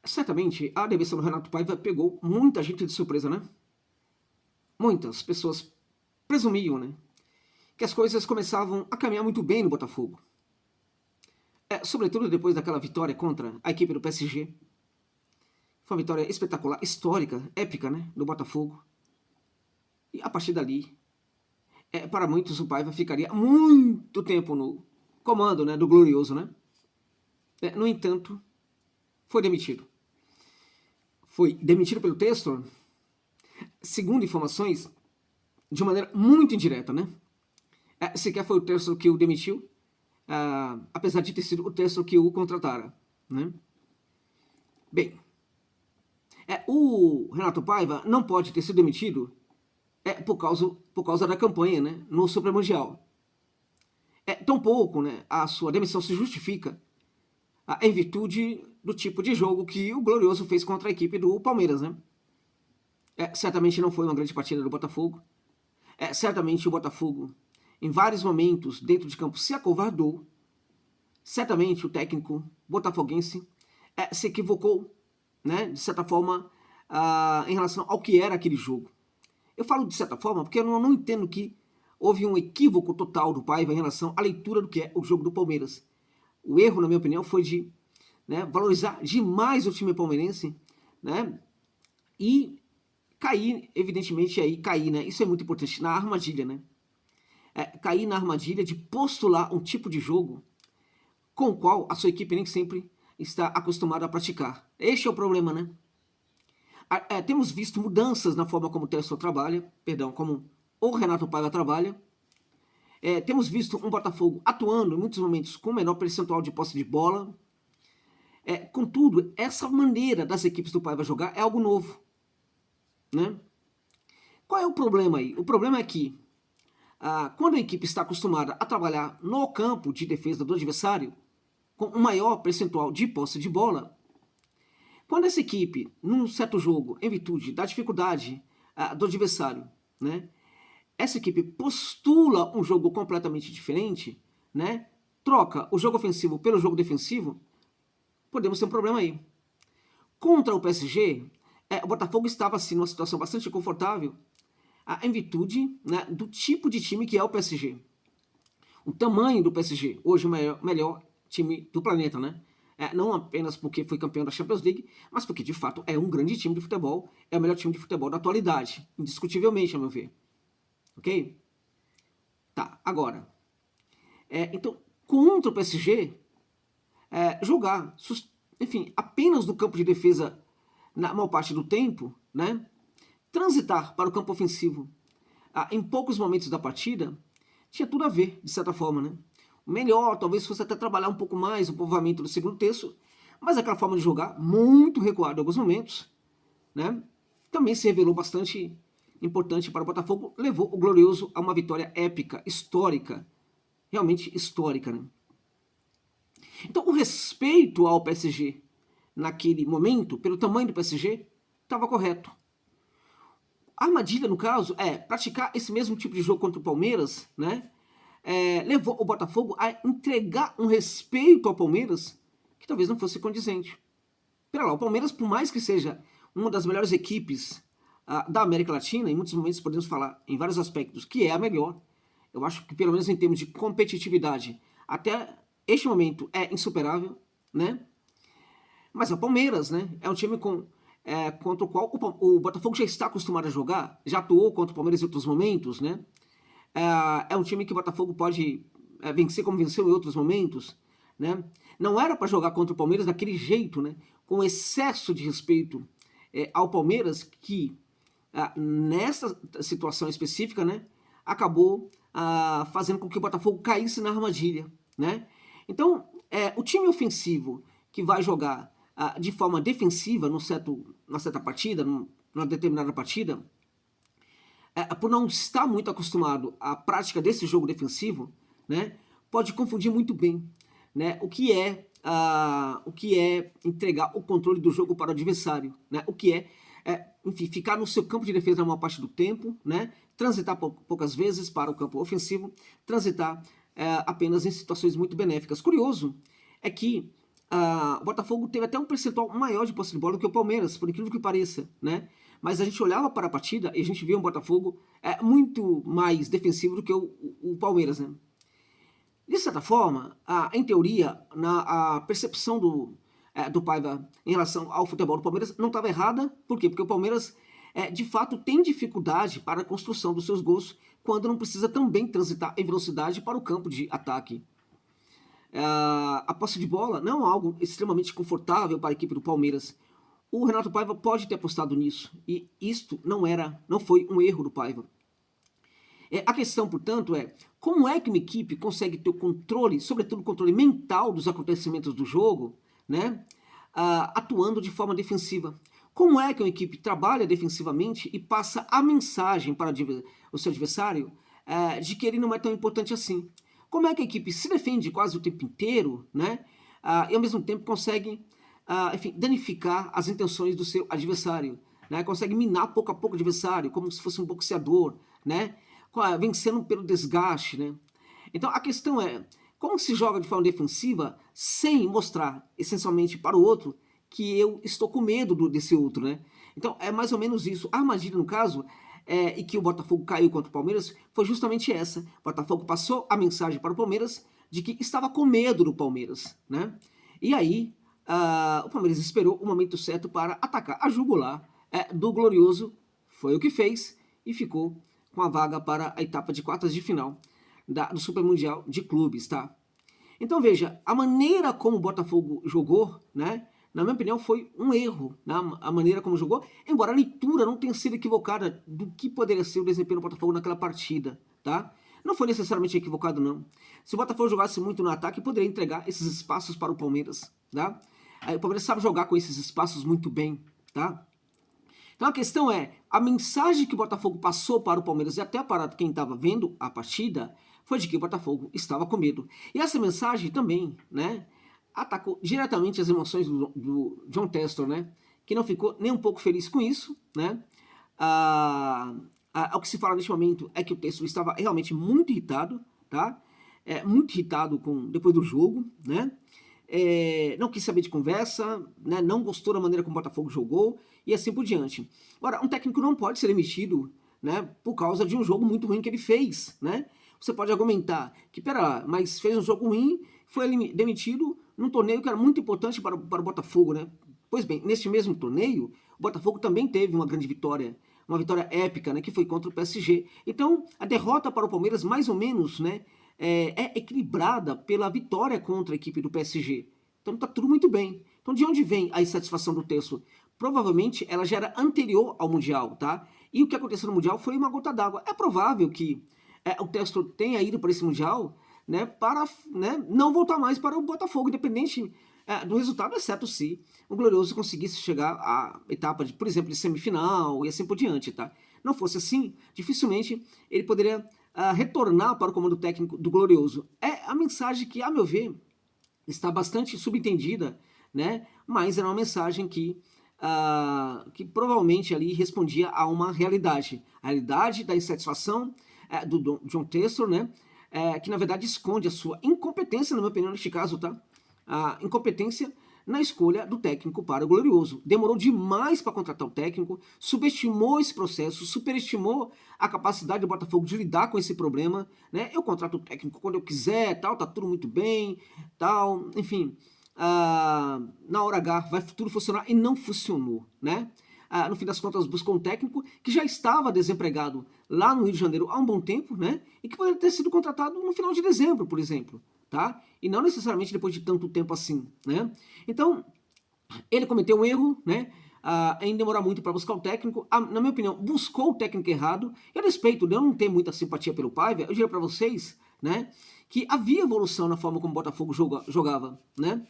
Certamente, a demissão do Renato Paiva pegou muita gente de surpresa, né? Muitas pessoas presumiam, né, que as coisas começavam a caminhar muito bem no Botafogo. Sobretudo depois daquela vitória contra a equipe do PSG. Foi uma vitória espetacular, histórica, épica, né, do Botafogo. E a partir dali, para muitos o Paiva ficaria muito tempo no comando, né, do glorioso, né? No entanto, foi demitido. Foi demitido pelo Textor, segundo informações, de maneira muito indireta, né? Sequer foi o Textor que o demitiu, apesar de ter sido o Textor que o contratara, né? Bem, o Renato Paiva não pode ter sido demitido por causa da campanha, né, no Supermundial. Tampouco, né, a sua demissão se justifica em virtude do tipo de jogo que o Glorioso fez contra a equipe do Palmeiras, né? Certamente não foi uma grande partida do Botafogo. Certamente o Botafogo, em vários momentos dentro de campo, se acovardou. Certamente o técnico botafoguense se equivocou, né, de certa forma, em relação ao que era aquele jogo. Eu falo de certa forma porque eu não entendo que houve um equívoco total do Paiva em relação à leitura do que é o jogo do Palmeiras. O erro, na minha opinião, foi de, né, valorizar demais o time palmeirense, né, e cair, evidentemente, cair, né, isso é muito importante, na armadilha, né, cair na armadilha de postular um tipo de jogo com o qual a sua equipe nem sempre está acostumada a praticar. Este é o problema, né? Temos visto mudanças na forma como o Textor trabalha, como o Renato Paiva trabalha. Temos visto um Botafogo atuando em muitos momentos com menor percentual de posse de bola. Contudo, essa maneira das equipes do Paiva jogar é algo novo, né? Qual é o problema aí? O problema é que quando a equipe está acostumada a trabalhar no campo de defesa do adversário, com um maior percentual de posse de bola, quando essa equipe, num certo jogo, em virtude da dificuldade do adversário, né, essa equipe postula um jogo completamente diferente, né, troca o jogo ofensivo pelo jogo defensivo, podemos ter um problema aí. Contra o PSG, o Botafogo estava assim numa situação bastante confortável, em virtude, né, do tipo de time que é o PSG. O tamanho do PSG, hoje o melhor time do planeta, né? Não apenas porque foi campeão da Champions League, mas porque de fato é um grande time de futebol, é o melhor time de futebol da atualidade, indiscutivelmente, a meu ver. Ok? Tá, agora. Então, contra o PSG, jogar, enfim, apenas no campo de defesa na maior parte do tempo, né? Transitar para o campo ofensivo em poucos momentos da partida, tinha tudo a ver, de certa forma, né? O melhor, talvez, fosse até trabalhar um pouco mais o povoamento do segundo terço, mas aquela forma de jogar, muito recuada em alguns momentos, né? Também se revelou bastante importante para o Botafogo, levou o Glorioso a uma vitória épica, histórica, realmente histórica, né? Então, o respeito ao PSG naquele momento, pelo tamanho do PSG, estava correto. A armadilha, no caso, é praticar esse mesmo tipo de jogo contra o Palmeiras, né? Levou o Botafogo a entregar um respeito ao Palmeiras que talvez não fosse condizente. Pera lá, o Palmeiras, por mais que seja uma das melhores equipes da América Latina, em muitos momentos podemos falar em vários aspectos que é a melhor, eu acho que pelo menos em termos de competitividade, até este momento é insuperável, né? Mas é o Palmeiras, né? É um time contra o qual o Botafogo já está acostumado a jogar, já atuou contra o Palmeiras em outros momentos, né? É um time que o Botafogo pode vencer como venceu em outros momentos, né? Não era para jogar contra o Palmeiras daquele jeito, né? Com excesso de respeito ao Palmeiras, que nessa situação específica, né? Acabou fazendo com que o Botafogo caísse na armadilha, né? Então, o time ofensivo que vai jogar de forma defensiva numa certa partida, numa determinada partida, por não estar muito acostumado à prática desse jogo defensivo, né, pode confundir muito bem, né, o que é entregar o controle do jogo para o adversário, né, o que enfim, ficar no seu campo de defesa na maior parte do tempo, né, transitar poucas vezes para o campo ofensivo, transitar apenas em situações muito benéficas. Curioso é que o Botafogo teve até um percentual maior de posse de bola do que o Palmeiras, por incrível que pareça, né? Mas a gente olhava para a partida e a gente via um Botafogo muito mais defensivo do que o Palmeiras, né? De certa forma, em teoria, a percepção do Paiva em relação ao futebol do Palmeiras não estava errada. Por quê? Porque o Palmeiras, de fato, tem dificuldade para a construção dos seus gols quando não precisa também transitar em velocidade para o campo de ataque. A posse de bola não é algo extremamente confortável para a equipe do Palmeiras. O Renato Paiva pode ter apostado nisso, e isto não foi um erro do Paiva. A questão, portanto, é como é que uma equipe consegue ter o controle, sobretudo o controle mental dos acontecimentos do jogo, né, atuando de forma defensiva. Como é que uma equipe trabalha defensivamente e passa a mensagem para o seu adversário de que ele não é tão importante assim? Como é que a equipe se defende quase o tempo inteiro, né, e ao mesmo tempo consegue enfim, danificar as intenções do seu adversário, né, consegue minar pouco a pouco o adversário, como se fosse um boxeador, né, vencendo pelo desgaste, né? Então a questão é, como se joga de forma defensiva sem mostrar essencialmente para o outro que eu estou com medo desse outro, né? Então é mais ou menos isso. A armadilha, no caso, e que o Botafogo caiu contra o Palmeiras, foi justamente essa. O Botafogo passou a mensagem para o Palmeiras de que estava com medo do Palmeiras, né? E aí o Palmeiras esperou o momento certo para atacar a jugular do Glorioso, foi o que fez e ficou com a vaga para a etapa de quartas de final do Super Mundial de Clubes, tá? Então veja, a maneira como o Botafogo jogou, né, na minha opinião foi um erro, né, a maneira como jogou, embora a leitura não tenha sido equivocada do que poderia ser o desempenho do Botafogo naquela partida, tá? Não foi necessariamente equivocado, não. Se o Botafogo jogasse muito no ataque, poderia entregar esses espaços para o Palmeiras, tá? Aí, o Palmeiras sabe jogar com esses espaços muito bem, tá? Então a questão é, a mensagem que o Botafogo passou para o Palmeiras e até para quem estava vendo a partida foi de que o Botafogo estava com medo. E essa mensagem também, né, atacou diretamente as emoções do John Textor, né, que não ficou nem um pouco feliz com isso, né. O que se fala neste momento é que o Textor estava realmente muito irritado, tá, muito irritado depois do jogo, né. Não quis saber de conversa, né, não gostou da maneira como o Botafogo jogou e assim por diante. Agora, um técnico não pode ser demitido, né, por causa de um jogo muito ruim que ele fez, né? Você pode argumentar que, pera lá, mas fez um jogo ruim, foi demitido num torneio que era muito importante para o Botafogo, né? Pois bem, neste mesmo torneio, o Botafogo também teve uma grande vitória, uma vitória épica, né, que foi contra o PSG. Então, a derrota para o Palmeiras, mais ou menos, né, é equilibrada pela vitória contra a equipe do PSG. Então tá tudo muito bem. Então de onde vem a insatisfação do Textor? Provavelmente ela já era anterior ao Mundial, tá? E o que aconteceu no Mundial foi uma gota d'água. É provável que o Textor tenha ido para esse Mundial, né, para, né, não voltar mais para o Botafogo, independente do resultado, exceto se o Glorioso conseguisse chegar à etapa, por exemplo, de semifinal e assim por diante, tá? Não fosse assim, dificilmente ele poderia retornar para o comando técnico do Glorioso. É a mensagem que, a meu ver, está bastante subentendida, né? Mas era uma mensagem que provavelmente ali respondia a uma realidade. A realidade da insatisfação do John Textor, né? Que na verdade esconde a sua incompetência, na minha opinião, neste caso, tá? A incompetência na escolha do técnico para o Glorioso. Demorou demais para contratar o técnico, subestimou esse processo, superestimou a capacidade do Botafogo de lidar com esse problema, né? Eu contrato o técnico quando eu quiser, tal, tá tudo muito bem, tal, enfim. Na hora H vai tudo funcionar e não funcionou, né? No fim das contas, buscou um técnico que já estava desempregado lá no Rio de Janeiro há um bom tempo, né? E que poderia ter sido contratado no final de dezembro, por exemplo, tá? E não necessariamente depois de tanto tempo assim, né? Então, ele cometeu um erro, né? Em demorar muito para buscar o técnico. Na minha opinião, buscou o técnico errado. Eu respeito, eu não tenho muita simpatia pelo Paiva. Eu diria para vocês, né, que havia evolução na forma como o Botafogo jogava, né?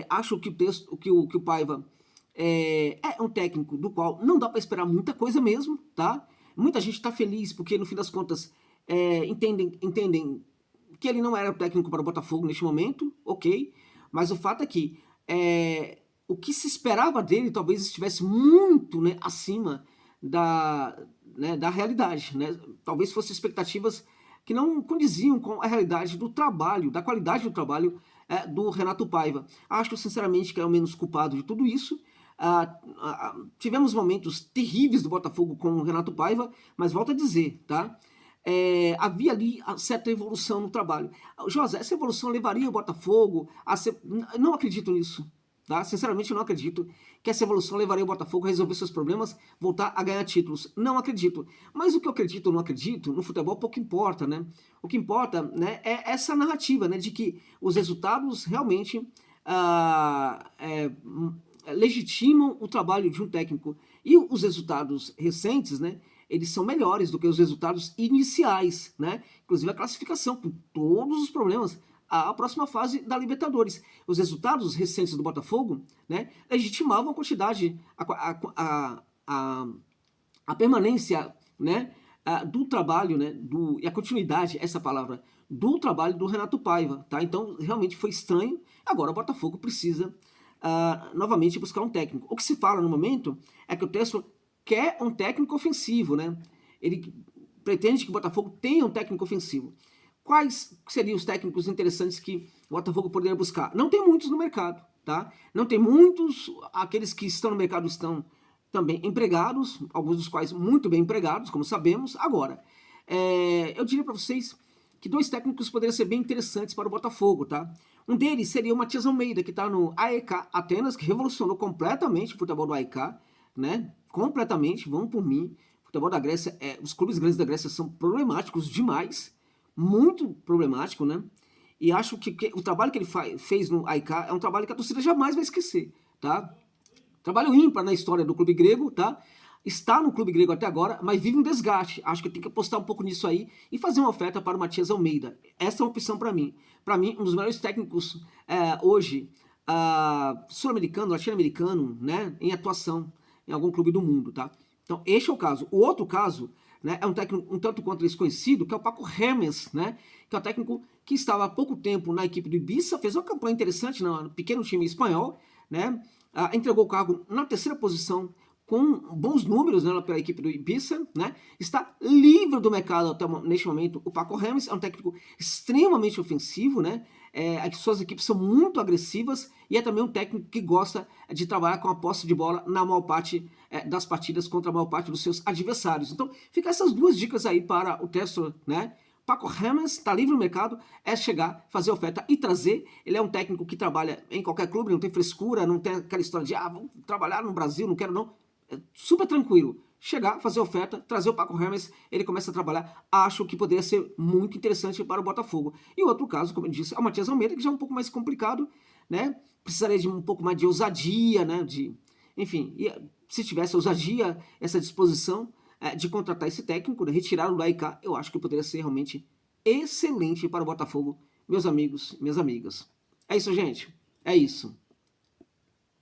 Acho que o Paiva é um técnico do qual não dá para esperar muita coisa mesmo, tá? Muita gente está feliz porque, no fim das contas, entendem que ele não era o técnico para o Botafogo neste momento, ok, mas o fato é que o que se esperava dele talvez estivesse muito, né, acima da realidade, né? Talvez fossem expectativas que não condiziam com a realidade do trabalho, da qualidade do trabalho do Renato Paiva. Acho, sinceramente, que é o menos culpado de tudo isso. Tivemos momentos terríveis do Botafogo com o Renato Paiva, mas volto a dizer, tá? Havia ali certa evolução no trabalho. José, essa evolução levaria o Botafogo a ser... Não acredito nisso. Tá? Sinceramente, eu não acredito que essa evolução levaria o Botafogo a resolver seus problemas, voltar a ganhar títulos. Não acredito. Mas o que eu acredito ou não acredito, no futebol pouco importa, né? O que importa, né, é essa narrativa, né, de que os resultados realmente legitimam o trabalho de um técnico. E os resultados recentes, né, eles são melhores do que os resultados iniciais, né? Inclusive a classificação, com todos os problemas, a próxima fase da Libertadores. Os resultados recentes do Botafogo, né, legitimavam a quantidade, a permanência, né, do trabalho, né, e a continuidade, essa palavra, do trabalho do Renato Paiva, tá? Então, realmente foi estranho. Agora o Botafogo precisa novamente buscar um técnico. O que se fala no momento é que o Textor quer um técnico ofensivo, né? Ele pretende que o Botafogo tenha um técnico ofensivo. Quais seriam os técnicos interessantes que o Botafogo poderia buscar? Não tem muitos no mercado, tá? Não tem muitos, aqueles que estão no mercado estão também empregados, alguns dos quais muito bem empregados, como sabemos. Agora, eu diria para vocês que 2 técnicos poderiam ser bem interessantes para o Botafogo, tá? Um deles seria o Matias Almeida, que está no AEK Atenas, que revolucionou completamente o futebol do AEK, né? Completamente, vão por mim. O futebol da Grécia, os clubes grandes da Grécia são problemáticos demais, muito problemático, né? E acho que o trabalho que ele fez no AEK é um trabalho que a torcida jamais vai esquecer, tá? Trabalho ímpar na história do clube grego, tá? Está no clube grego até agora, mas vive um desgaste. Acho que tem que apostar um pouco nisso aí e fazer uma oferta para o Matias Almeida. Essa é uma opção para mim. Para mim, um dos melhores técnicos hoje, sul-americano, latino-americano, né, em atuação em algum clube do mundo, tá? Então, este é o caso. O outro caso, né, é um técnico um tanto quanto desconhecido, que é o Paco Hermes, né, que é um técnico que estava há pouco tempo na equipe do Ibiza, fez uma campanha interessante no pequeno time espanhol, né, entregou o cargo na 3ª posição, com bons números, né, pela equipe do Ibiza, né? Está livre do mercado até neste momento. O Paco Hermes é um técnico extremamente ofensivo, né? As suas equipes são muito agressivas e é também um técnico que gosta de trabalhar com a posse de bola na maior parte das partidas contra a maior parte dos seus adversários. Então, fica essas 2 dicas aí para o Textor, né? Paco Hermes está livre no mercado, é chegar, fazer oferta e trazer. Ele é um técnico que trabalha em qualquer clube, não tem frescura, não tem aquela história de vamos trabalhar no Brasil, não quero não. Super tranquilo. Chegar, fazer oferta, trazer o Paco Hermes, ele começa a trabalhar. Acho que poderia ser muito interessante para o Botafogo. E outro caso, como eu disse, é o Matias Almeida, que já é um pouco mais complicado, né? Precisaria de um pouco mais de ousadia, né? Enfim, se tivesse ousadia, essa disposição de contratar esse técnico, né? Retirar o do AIK, eu acho que poderia ser realmente excelente para o Botafogo, meus amigos, minhas amigas. É isso, gente. É isso.